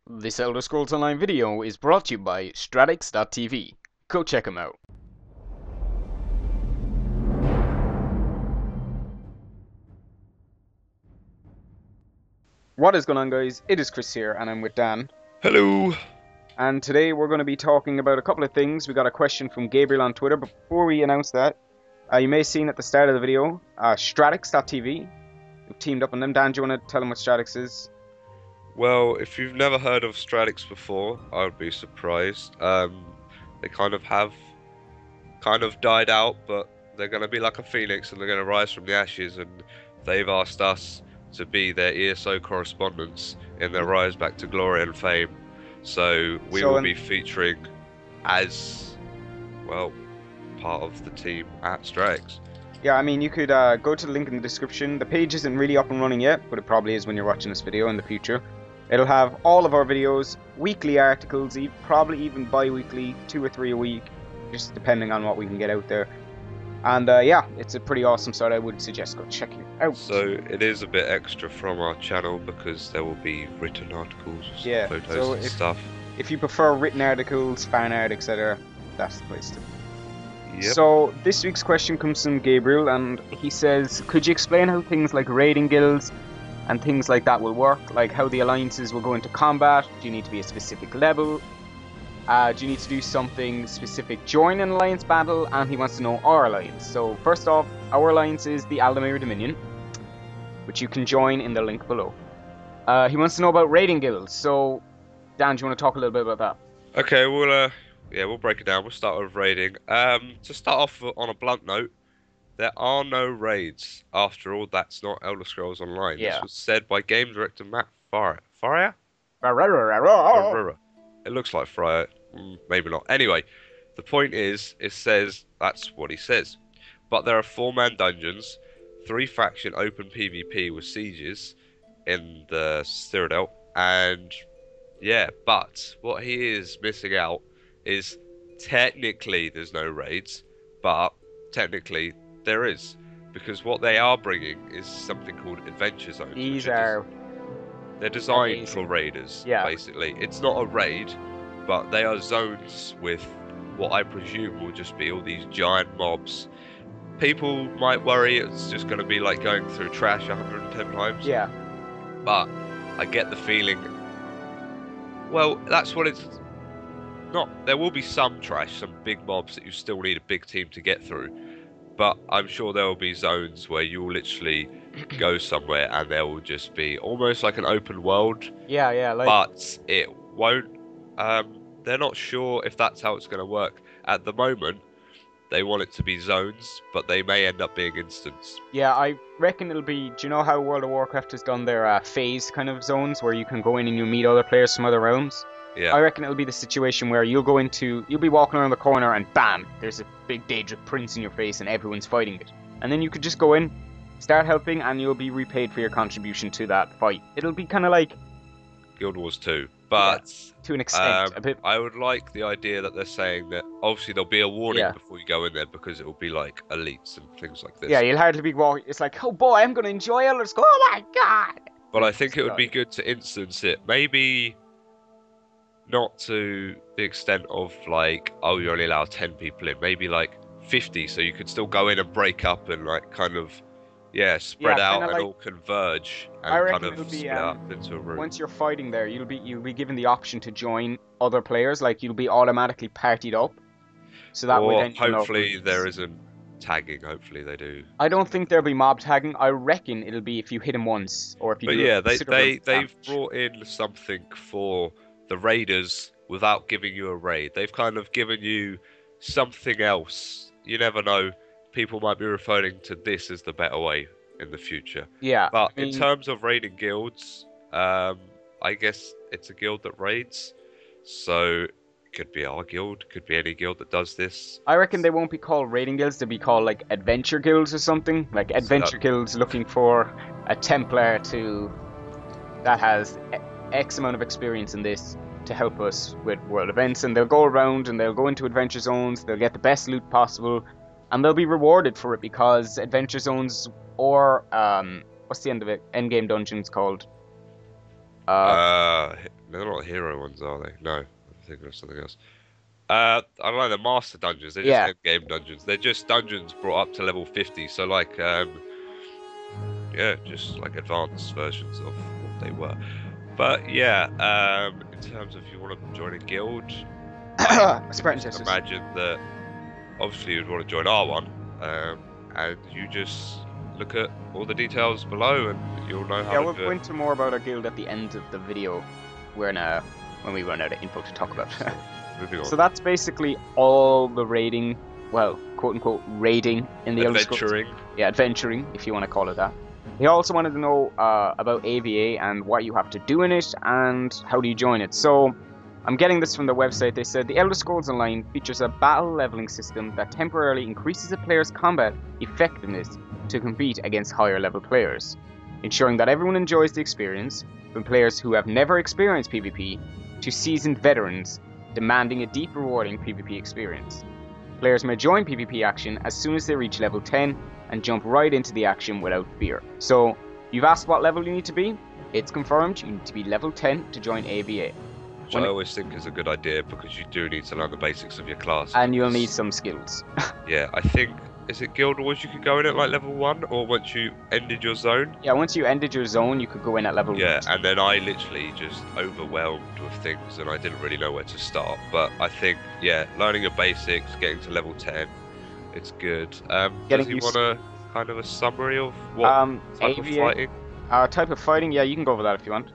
This Elder Scrolls Online video is brought to you by Stratix.tv. Go check them out. What is going on, guys? It is Chris here, and I'm with Dan. Hello. And today we're going to be talking about a couple of things. We got a question from Gabriel on Twitter, but before we announce that, you may have seen at the start of the video, Stratix.tv. We've teamed up on them. Dan, do you want to tell them what Stratix is? Well, if you've never heard of Stratix before, I would be surprised. They kind of died out, but they're going to be like a phoenix and they're going to rise from the ashes, and they've asked us to be their ESO correspondents in their rise back to glory and fame. So we will be featuring as, well, part of the team at Stratix. Yeah, I mean, you could go to the link in the description. The page isn't really up and running yet, but it probably is when you're watching this video in the future. It'll have all of our videos, weekly articles, probably even bi-weekly, 2 or 3 a week, just depending on what we can get out there. And yeah, it's a pretty awesome site. I would suggest go check it out. So it is a bit extra from our channel because there will be written articles, photos and stuff. If you prefer written articles, fan art, etc., that's the place to be. Yep. So this week's question comes from Gabriel, and he says, could you explain how things like raiding guilds and things like that will work, like how the alliances will go into combat? Do you need to be a specific level? Do you need to do something specific during an alliance battle? And he wants to know our alliance. So first off, our alliance is the Aldemir Dominion, which you can join in the link below. He wants to know about raiding guilds. So Dan, do you want to talk a little bit about that? Okay, we'll break it down. We'll start with raiding. To start off on a blunt note, there are no raids. After all, that's not Elder Scrolls Online. Yeah. This was said by game director Matt Faria. It looks like Fryer. Maybe not. Anyway, the point is, it says that's what he says. But there are 4-man dungeons, 3 faction open PvP with sieges in the Citadel, and yeah, but what he is missing out is technically there's no raids, but technically there is, because what they are bringing is something called adventure zones. They're designed for raiders, basically. It's not a raid, but they are zones with what I presume will just be all these giant mobs. People might worry it's just going to be like going through trash 110 times. Yeah. But I get the feeling, well, that's what it's not. There will be some trash, some big mobs that you still need a big team to get through. But I'm sure there will be zones where you will literally go somewhere and there will just be almost like an open world. Yeah, but it won't. They're not sure if that's how it's going to work. At the moment, they want it to be zones, but they may end up being instants. Yeah, I reckon it'll be. Do you know how World of Warcraft has done their phase kind of zones where you can go in and you meet other players from other realms? Yeah. I reckon it'll be the situation where you'll be walking around the corner and bam, there's a big Daedric prince in your face and everyone's fighting it. And then you could just go in, start helping, and you'll be repaid for your contribution to that fight. It'll be kind of like Guild Wars 2, but to an extent, a bit. I would like the idea that they're saying that obviously there'll be a warning before you go in there, because it will be like elites and things like this. Yeah, you'll hardly be walking. It's like, oh boy, I'm going to enjoy Elder Scrolls. Oh my god! But I think it would be good to instance it. Maybe not to the extent of like, oh, you only allow 10 people in. Maybe like 50, so you could still go in and break up and like kind of, spread out and all converge and kind of split up into a room. Once you're fighting there, you'll be given the option to join other players. Like you'll be automatically partied up. So that way, then hopefully there isn't tagging. Hopefully they do. I don't think there'll be mob tagging. I reckon it'll be if you hit him once or if you. But yeah, they've brought in something for the raiders without giving you a raid. They've kind of given you something else. You never know. People might be referring to this as the better way in the future. Yeah. But in terms of raiding guilds, I guess it's a guild that raids. So it could be our guild, could be any guild that does this. I reckon they won't be called raiding guilds. They'll be called like adventure guilds or something. Like adventure guilds looking for a Templar that has X amount of experience in this to help us with world events. And they'll go around and they'll go into adventure zones. They'll get the best loot possible. And they'll be rewarded for it because adventure zones or what's the end of it? Endgame dungeons called? They're not hero ones, are they? No, I'm thinking of something else. I don't know, the master dungeons. They're just Yeah. end game dungeons. They're just dungeons brought up to level 50. So like, yeah, just like advanced versions of what they were. But yeah, in terms of if you want to join a guild, I Spartan just Jesters. imagine that obviously you'd want to join R1, and you just look at all the details below, and you'll know how Yeah, to we'll do go it. into more about our guild at the end of the video when we run out of info to talk about. So, moving on. So that's basically all the raiding, well, quote unquote raiding in the Elder Scrolls. Adventuring. Yeah, adventuring, if you want to call it that. He also wanted to know about AVA and what you have to do in it and how do you join it. So I'm getting this from the website. They said the Elder Scrolls Online features a battle leveling system that temporarily increases a player's combat effectiveness to compete against higher level players, ensuring that everyone enjoys the experience, from players who have never experienced PvP to seasoned veterans demanding a deep, rewarding PvP experience. Players may join PvP action as soon as they reach level 10 and jump right into the action without fear. So, you've asked what level you need to be? It's confirmed you need to be level 10 to join AvA. Which I always think is a good idea because you do need to learn the basics of your class. And you'll need some skills. Yeah, I think, is it Guild Wars you could go in at like level 1 or once you ended your zone? Yeah, once you ended your zone, you could go in at level Yeah, and then I literally just overwhelmed with things and I didn't really know where to start. But I think, yeah, learning your basics, getting to level 10, it's good. Does he want a kind of a summary of what type of AvA, fighting? Type of fighting, yeah, you can go over that if you want.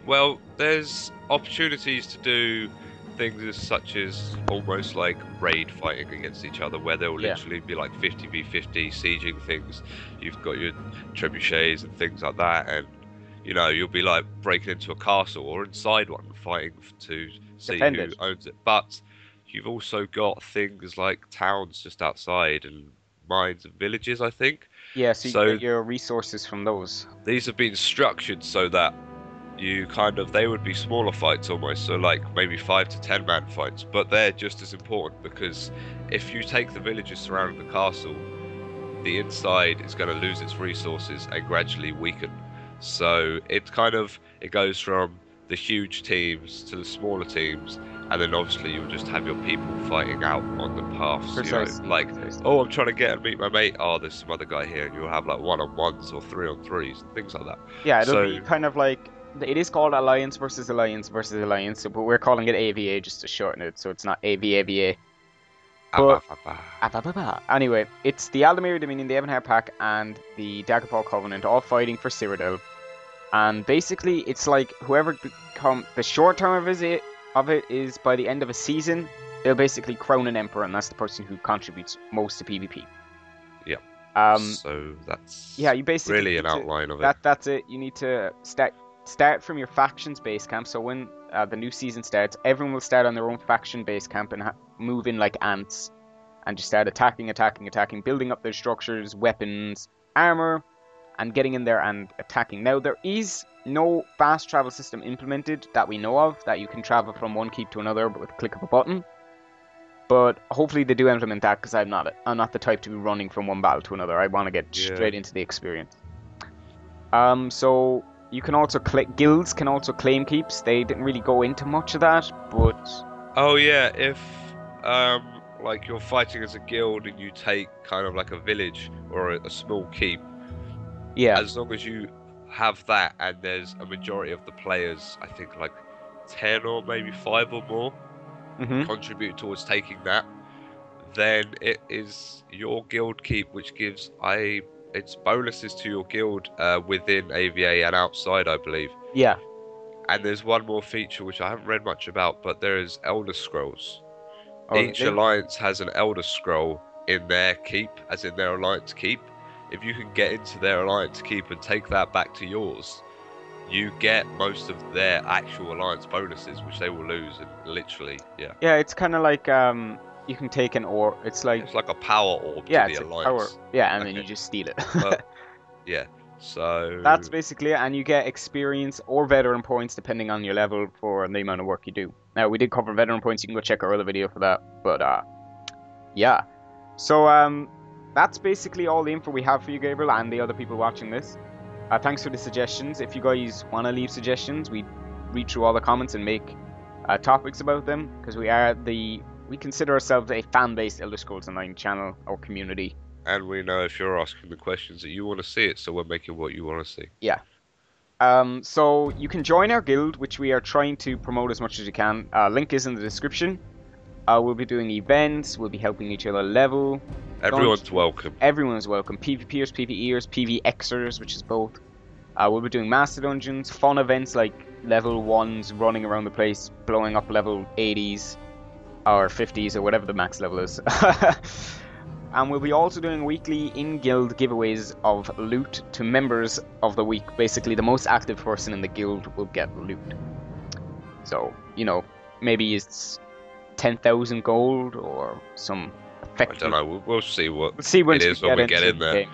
Well, there's opportunities to do things such as almost like raid fighting against each other, where there will literally be like 50v50 sieging things. You've got your trebuchets and things like that, and you know you'll be like breaking into a castle or inside one, fighting to see who owns it. But you've also got things like towns just outside and mines and villages, I think. Yeah, so you get your resources from those. These have been structured so that you they would be smaller fights almost, so like maybe 5 to 10 man fights, but they're just as important because if you take the villages surrounding the castle, the inside is going to lose its resources and gradually weaken. So it goes from the huge teams to the smaller teams, and then obviously you'll just have your people fighting out on the paths. Precisely. Like, oh, I'm trying to get and meet my mate. Oh, there's some other guy here, and you'll have like 1-on-1s or 3-on-3s, things like that. Yeah, it'll be kind of like, it is called Alliance versus Alliance versus Alliance, but we're calling it AvA just to shorten it, so it's not AvA. But anyway, it's the Aldemir Dominion, the Ebonheart Pack, and the Daggerfall Covenant all fighting for Cyrodiil. And basically, it's like whoever the short term of it is by the end of a season, they'll basically crown an emperor, and that's the person who contributes most to PvP. Yeah. So that's you basically really an outline of it. That's it. You need to start from your faction's base camp. So when the new season starts, everyone will start on their own faction base camp and move in like ants, and just start attacking, building up their structures, weapons, armor, and getting in there and attacking. Now, there is no fast travel system implemented that we know of that you can travel from one keep to another with a click of a button. But hopefully they do implement that, because I'm not the type to be running from one battle to another. I want to get straight into the experience. So you can also guilds can also claim keeps. They didn't really go into much of that, but oh yeah, if like you're fighting as a guild and you take kind of like a village or a small keep, as long as you have that and there's a majority of the players, I think like 10 or maybe 5 or more contribute towards taking that, then it is your guild keep, which gives it's bonuses to your guild within AvA and outside, I believe. Yeah. And there's one more feature which I haven't read much about, but there is Elder Scrolls. Each really? alliance has an Elder Scroll in their keep, as in their alliance keep. If you can get into their alliance keep and take that back to yours, you get most of their actual alliance bonuses, which they will lose. And literally, yeah. Yeah, it's kind of like you can take an orb. It's like a power orb to the alliance. And then you just steal it. Yeah. So that's basically it, and you get experience or veteran points depending on your level for the amount of work you do. Now, we did cover veteran points. You can go check our other video for that. But yeah. So that's basically all the info we have for you, Gabriel, and the other people watching this. Thanks for the suggestions. If you guys want to leave suggestions, we'd read through all the comments and make topics about them, because we consider ourselves a fan-based Elder Scrolls Online channel or community. And we know if you're asking the questions that you want to see it, so we're making what you want to see. Yeah. So you can join our guild, which we are trying to promote as much as we can. Link is in the description. We'll be doing events. We'll be helping each other level. Everyone's welcome. Everyone's welcome. PvPers, PvEers, PvXers, which is both. We'll be doing master dungeons, fun events like level 1s, running around the place, blowing up level 80s or 50s or whatever the max level is. And we'll be also doing weekly in-guild giveaways of loot to members of the week. Basically, the most active person in the guild will get loot. So, you know, maybe it's 10,000 gold or some effective... I don't know, we'll see what it is when we get in there.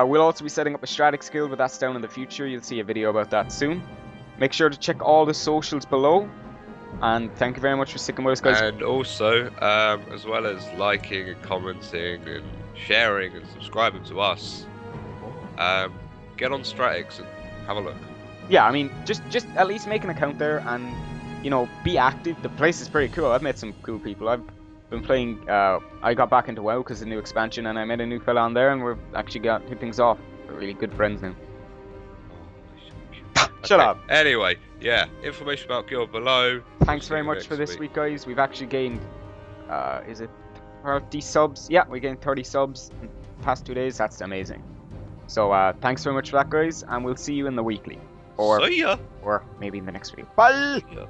We'll also be setting up a Stratix guild, but that's down in the future. You'll see a video about that soon. Make sure to check all the socials below. And thank you very much for sticking with us, guys. And also, as well as liking and commenting and sharing and subscribing to us, get on Stratix and have a look. Yeah, I mean, just at least make an account there and, you know, be active. The place is pretty cool. I've met some cool people. I've been playing, I got back into WoW because of the new expansion, and I met a new fella on there, and we've actually got hit things off. We're really good friends now. Shut up. Anyway, yeah, information about Guild below. Thanks very much for this week, guys. We've actually gained, is it 30 subs? Yeah, we gained 30 subs in the past 2 days. That's amazing. So, thanks very much for that, guys, and we'll see you in the weekly. Or, see ya. Or maybe in the next video. Bye! Yeah.